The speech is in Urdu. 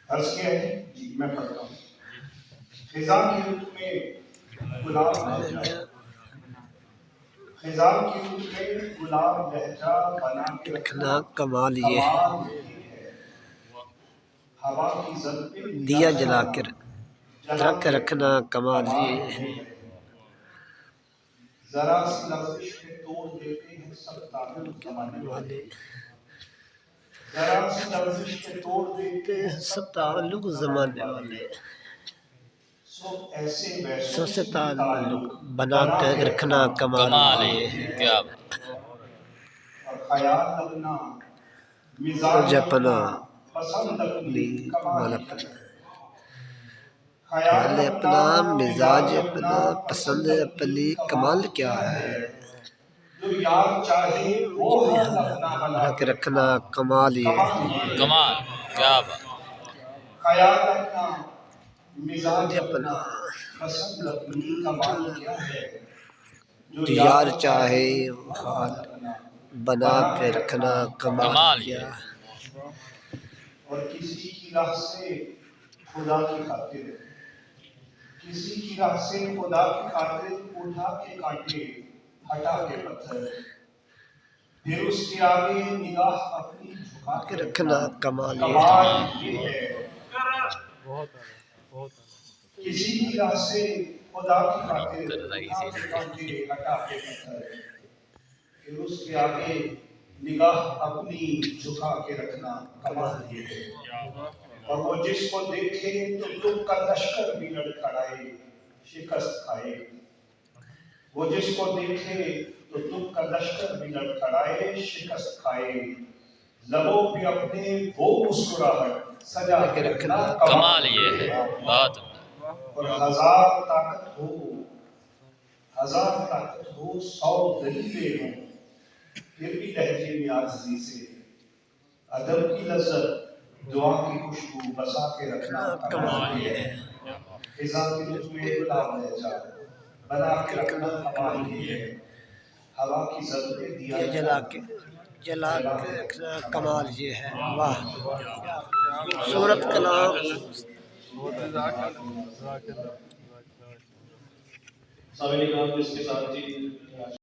عرض کیا ہے جی میں پڑھتا ہوں. خزاں کی رت میں گلاب لہجہ، خزاں کی رت میں گلاب لہجہ بنا کے رکھنا رکھنا کمال یہ ہے. کمال یہ ہے. ہوا کی زد پہ دیا جلا جلانا، کر جلا رکھ کے رکھنا کمال یہ ہے. ذرا سی لفزش پہ توڑ دیتے ہیں سب تعلق زمانے والے. والے ذرا سی لفزش پہ توڑ دیتے ہیں سب سب تعلق زمانے والے. سو ایسے ویسوں سو سے سے بھی تعلق تعلق بنا کر رکھنا کمال یہ ہے. کیا اور خیال اپنا مزاج اپنا اپنا پسند اپنی کمال اپنا کیا ہے. خیال اپنا مزاج اپنا اپنا پسند اپنی کمال کیا ہے. جو یار چاہے وہ ہم اپنا بنا رکھ کے رکھنا کمال یہ ہے. کمال کیا بات. خیال اپنا مزاج اپنا اپنا پسند اپنی کمال کیا ہے. جو یار چاہے وہ وہ حال اپنا بنا کے رکھنا کمال کمال کیا یہ ہے. اور کسی کی راہ سے خدا کی خاطر، کسی کی راہ سے خدا کی خاطر اٹھا کے کانٹے ہٹا کے پتھر، پھر اس کے آگے نگاہ اپنی جھکا کے رکھنا رکھنا کمال یہ ہے. کمال یہ ہے. کسی کی راہ سے خدا کی خاطر اٹھا کے کانٹے ہٹا کے پتھر، پھر اس کے آگے نگاہ اپنی جھکا کے رکھنا کمال یہ ہے. اور وہ جس کو دیکھے تو دکھ کا لشکر بھی لڑکھڑائے شکست کھائے. وہ جس کو دیکھے تو دکھ کا لشکر بھی لڑکھڑائے شکست کھائے. لبوں پہ اپنے وہ مسکراہٹ سجا کے رکھنا کمال یہ ہے. بہت اور ہزار طاقت ہو 100 دلیلیں ہوں، پھر بھی لہجے میں عاجزی سے ادب کی لذت دعا کی خوشبو بسا کے رکھنا کمال یہ ہے. خزاں کی رت میں گلاب لہجہ بنا کے رکھنا کمال یہ ہے. ہوا کی زد پہ دیا جلا کے رکھنا کمال یہ ہے. واہ صورت کلام. سامنے کام جس کے ساتھ جی